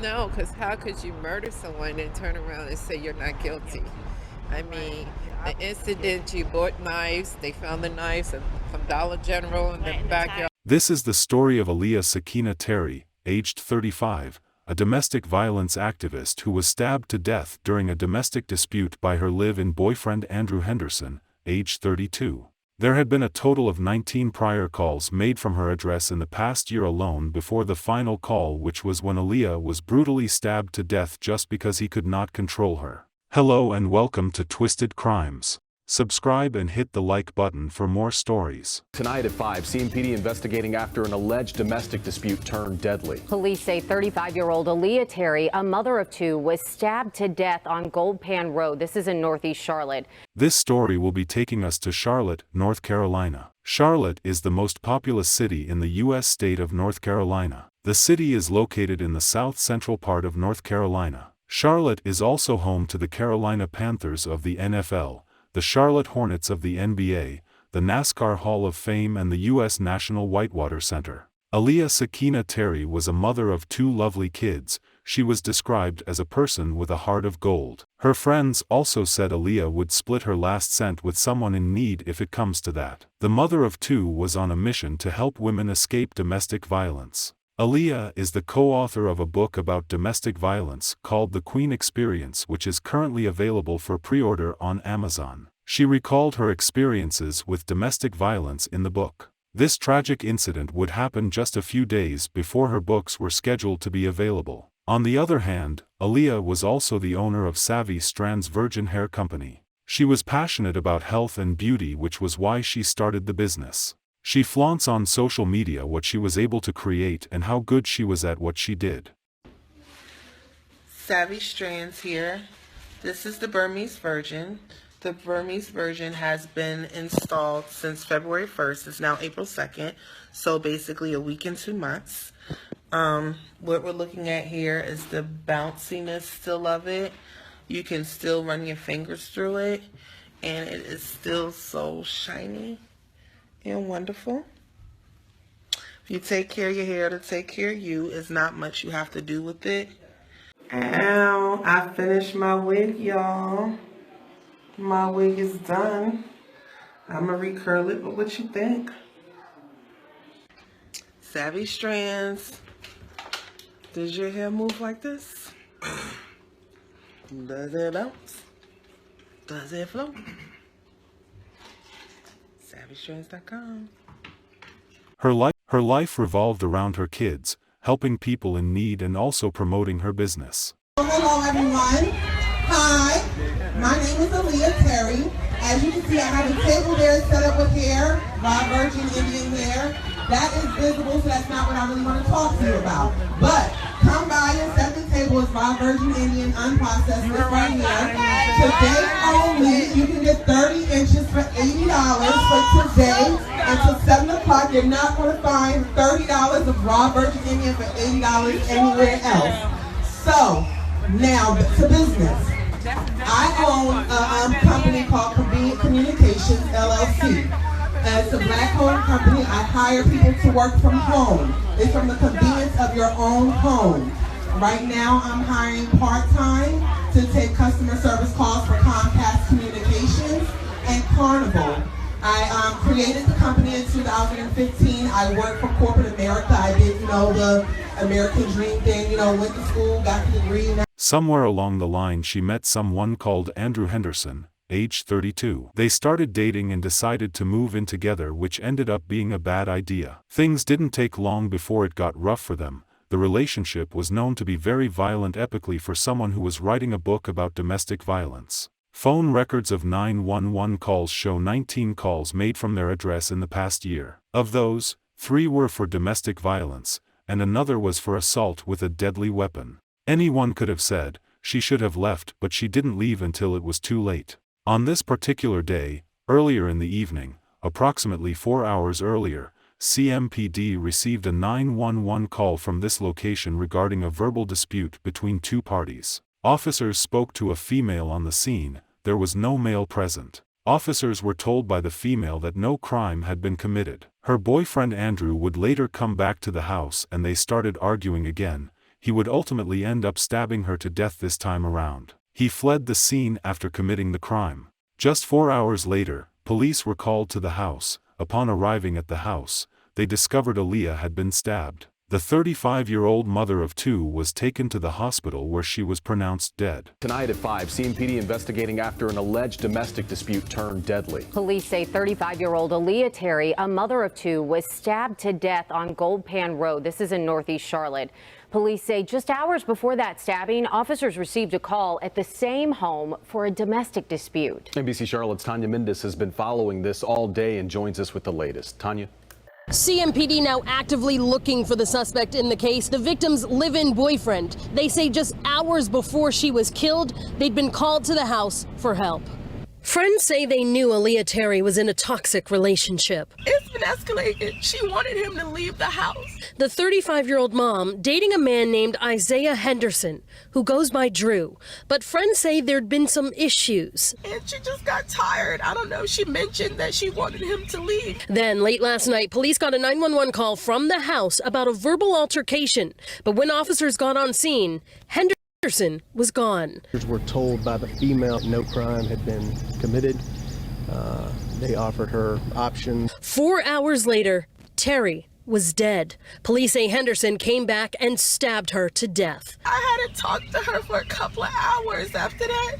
No, because how could you murder someone and turn around and say you're not guilty? I mean, the incident, you bought knives, they found the knives from Dollar General in the backyard. This is the story of Aliyah Sakinah Terry, aged 35, a domestic violence activist who was stabbed to death during a domestic dispute by her live-in boyfriend Andrew Henderson, aged 32. There had been a total of 19 prior calls made from her address in the past year alone before the final call, which was when Aliyah was brutally stabbed to death just because he could not control her. Hello and welcome to Twisted Crimes. Subscribe and hit the like button for more stories. Tonight at 5, CMPD investigating after an alleged domestic dispute turned deadly. Police say 35-year-old Aliyah Terry, a mother of two, was stabbed to death on Gold Pan Road. This is in Northeast Charlotte. This story will be taking us to Charlotte, North Carolina. Charlotte is the most populous city in the U.S. state of North Carolina. The city is located in the south-central part of North Carolina. Charlotte is also home to the Carolina Panthers of the NFL, the Charlotte Hornets of the NBA, the NASCAR Hall of Fame and the U.S. National Whitewater Center. Aliyah Sakinah Terry was a mother of two lovely kids. She was described as a person with a heart of gold. Her friends also said Aliyah would split her last cent with someone in need if it comes to that. The mother of two was on a mission to help women escape domestic violence. Aliyah is the co-author of a book about domestic violence called The Queen Experience, which is currently available for pre-order on Amazon. She recalled her experiences with domestic violence in the book. This tragic incident would happen just a few days before her books were scheduled to be available. On the other hand, Aliyah was also the owner of Savvy Strands Virgin Hair Company. She was passionate about health and beauty, which was why she started the business. She flaunts on social media what she was able to create and how good she was at what she did. Savvy Strands here. This is the Burmese Virgin. The Burmese Virgin has been installed since February 1st. It's now April 2nd, so basically a week and 2 months. What we're looking at here is the bounciness still of it. You can still run your fingers through it, and it is still so shiny and wonderful. If you take care of your hair to take care of you, it's not much you have to do with it. Ow, I finished my wig, y'all. My wig is done. I'm gonna recurl it, but what you think? Savvy Strands. Does your hair move like this? Does it bounce? Does it float? SavvyStrands.com. Her life revolved around her kids, helping people in need and also promoting her business. Hello everyone. Hi, my name is Aliyah Terry. As you can see, I have a table there set up with hair, raw virgin Indian hair. That is visible, so that's not what I really want to talk to you about. But come by and set the table. It's raw virgin Indian, unprocessed, this right here. Today only, you can get 30 inches for $80 for today until 7 o'clock. You're not going to find $30 of raw virgin Indian for $80 anywhere else. So, now to business. I own a company called Convenient Communications, LLC. It's a black-owned company. I hire people to work from home. It's from the convenience of your own home. Right now, I'm hiring part-time to take customer service calls for Comcast Communications and Carnival. I created the company in 2015. I worked for corporate America. I did, the American dream thing, went to school, got the degree. Somewhere along the line she met someone called Andrew Henderson, age 32. They started dating and decided to move in together, which ended up being a bad idea. Things didn't take long before it got rough for them. The relationship was known to be very violent, epically for someone who was writing a book about domestic violence. Phone records of 911 calls show 19 calls made from their address in the past year. Of those, 3 were for domestic violence, and another was for assault with a deadly weapon. Anyone could have said, she should have left, but she didn't leave until it was too late. On this particular day, earlier in the evening, approximately 4 hours earlier, CMPD received a 911 call from this location regarding a verbal dispute between two parties. Officers spoke to a female on the scene. There was no male present. Officers were told by the female that no crime had been committed. Her boyfriend Andrew would later come back to the house and they started arguing again. he would ultimately end up stabbing her to death this time around. He fled the scene after committing the crime. Just 4 hours later, police were called to the house. Upon arriving at the house, they discovered Aliyah had been stabbed. The 35-year-old mother of two was taken to the hospital where she was pronounced dead. Tonight at 5, CMPD investigating after an alleged domestic dispute turned deadly. Police say 35-year-old Aliyah Terry, a mother of two, was stabbed to death on Gold Pan Road. This is in Northeast Charlotte. Police say just hours before that stabbing, officers received a call at the same home for a domestic dispute. NBC Charlotte's Tanya Mendis has been following this all day and joins us with the latest. Tanya? CMPD now actively looking for the suspect in the case, the victim's live-in boyfriend. They say just hours before she was killed, they'd been called to the house for help. Friends say they knew Aliyah Terry was in a toxic relationship. It's been escalated. She wanted him to leave the house. The 35-year-old mom dating a man named Aliyah Henderson, who goes by Drew. But friends say there'd been some issues. And she just got tired. I don't know. She mentioned that she wanted him to leave. Then late last night, police got a 911 call from the house about a verbal altercation. But when officers got on scene, Henderson was gone. Were told by the female no crime had been committed. They offered her options. 4 hours later, Terry was dead. Police say Henderson came back and stabbed her to death. I hadn't talked to her for a couple of hours after that.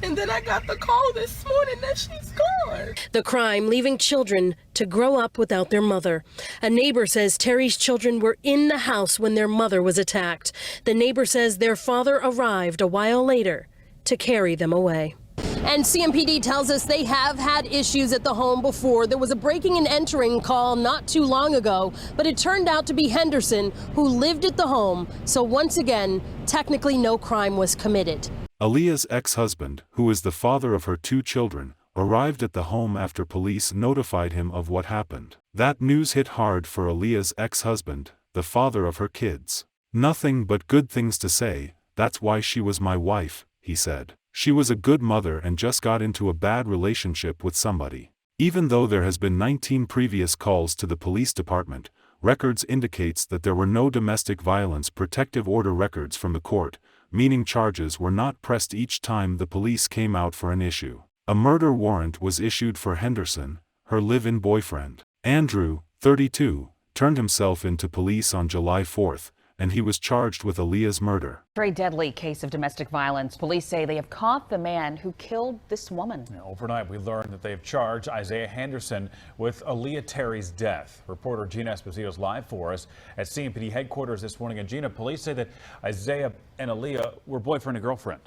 And then I got the call this morning that she's gone. The crime leaving children to grow up without their mother. A neighbor says Terry's children were in the house when their mother was attacked. The neighbor says their father arrived a while later to carry them away. And CMPD tells us they have had issues at the home before. There was a breaking and entering call not too long ago, but it turned out to be Henderson who lived at the home. So once again, technically no crime was committed. Aliyah's ex-husband, who is the father of her two children, arrived at the home after police notified him of what happened. That news hit hard for Aliyah's ex-husband, the father of her kids. "Nothing but good things to say, that's why she was my wife," he said. "She was a good mother and just got into a bad relationship with somebody." Even though there has been 19 previous calls to the police department, records indicates that there were no domestic violence protective order records from the court, meaning charges were not pressed each time the police came out for an issue. A murder warrant was issued for Henderson, her live-in boyfriend. Andrew, 32, turned himself in to police on July 4th, and he was charged with Aliyah's murder. Very deadly case of domestic violence. Police say they have caught the man who killed this woman. Overnight, we learned that they have charged Aliyah Henderson with Aliyah Terry's death. Reporter Gina Esposito is live for us at CMPD headquarters this morning. And Gina, police say that Aliyah and Aliyah were boyfriend and girlfriend.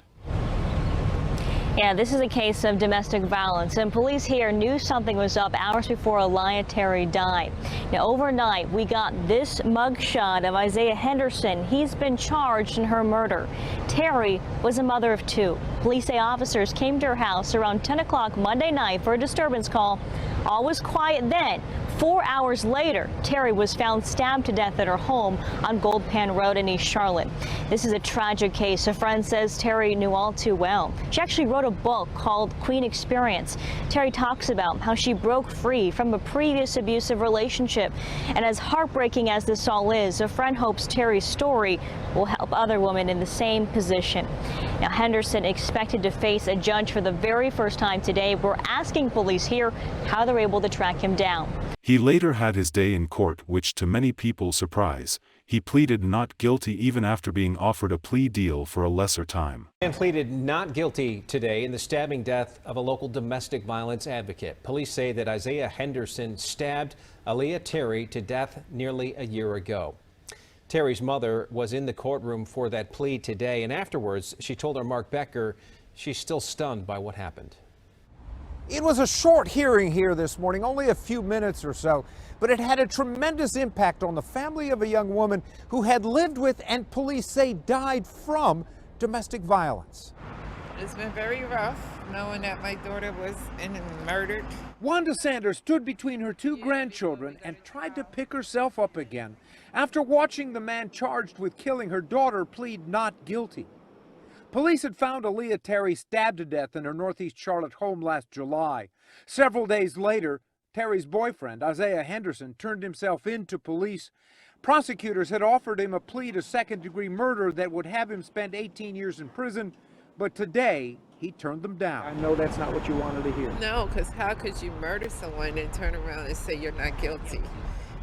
Yeah, this is a case of domestic violence, and police here knew something was up hours before Aliyah Terry died. Now, overnight, we got this mugshot of Aliyah Henderson. He's been charged in her murder. Terry was a mother of two. Police say officers came to her house around 10 o'clock Monday night for a disturbance call. All was quiet then. 4 hours later, Terry was found stabbed to death at her home on Gold Pan Road in East Charlotte. This is a tragic case. A friend says Terry knew all too well. She actually wrote a book called Queen Experience. Terry talks about how she broke free from a previous abusive relationship. And as heartbreaking as this all is, a friend hopes Terry's story will help other women in the same position. Now, Henderson expected to face a judge for the very first time today. We're asking police here how they're able to track him down. He later had his day in court, which to many people's surprise, he pleaded not guilty even after being offered a plea deal for a lesser time. And pleaded not guilty today in the stabbing death of a local domestic violence advocate. Police say that Aliyah Henderson stabbed Aliyah Terry to death nearly a year ago. Terry's mother was in the courtroom for that plea today, and afterwards she told our Mark Becker she's still stunned by what happened. It was a short hearing here this morning, only a few minutes or so, but it had a tremendous impact on the family of a young woman who had lived with and police say died from domestic violence. It's been very rough knowing that my daughter was murdered. Wanda Sanders stood between her two grandchildren and tried to pick herself up again after watching the man charged with killing her daughter plead not guilty. Police had found Aliyah Terry stabbed to death in her Northeast Charlotte home last July. Several days later, Terry's boyfriend, Aliyah Henderson, turned himself in to police. Prosecutors had offered him a plea to second-degree murder that would have him spend 18 years in prison, but today he turned them down. I know that's not what you wanted to hear. No, because how could you murder someone and turn around and say you're not guilty?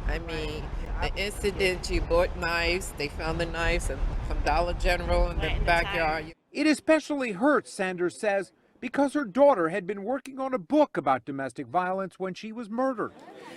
I mean, the incident, you bought knives, they found the knives from Dollar General in the backyard. It especially hurts, Sanders says, because her daughter had been working on a book about domestic violence when she was murdered.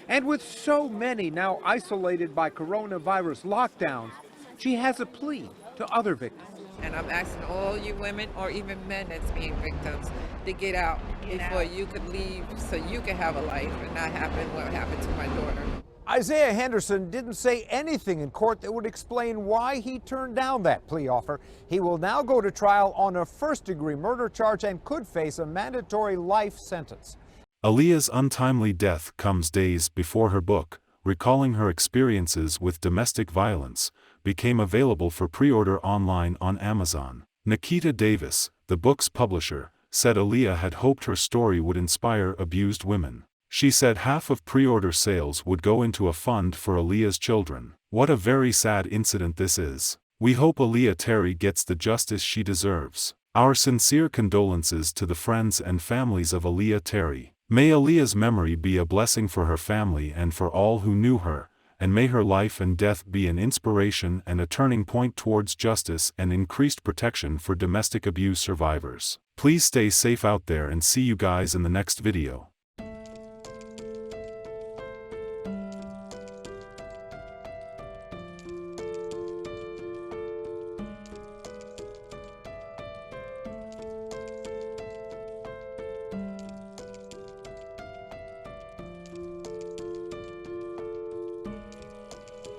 And with so many now isolated by coronavirus lockdowns, she has a plea to other victims. And I'm asking all you women or even men that's being victims to get out before you could leave so you can have a life and not happen what happened to my daughter. Isaiah Henderson didn't say anything in court that would explain why he turned down that plea offer. He will now go to trial on a first-degree murder charge and could face a mandatory life sentence. Aliyah's untimely death comes days before her book, recalling her experiences with domestic violence, became available for pre-order online on Amazon. Nikita Davis, the book's publisher, said Aliyah had hoped her story would inspire abused women. She said half of pre-order sales would go into a fund for Aliyah's children. What a very sad incident this is. We hope Aliyah Terry gets the justice she deserves. Our sincere condolences to the friends and families of Aliyah Terry. May Aliyah's memory be a blessing for her family and for all who knew her, and may her life and death be an inspiration and a turning point towards justice and increased protection for domestic abuse survivors. Please stay safe out there and see you guys in the next video.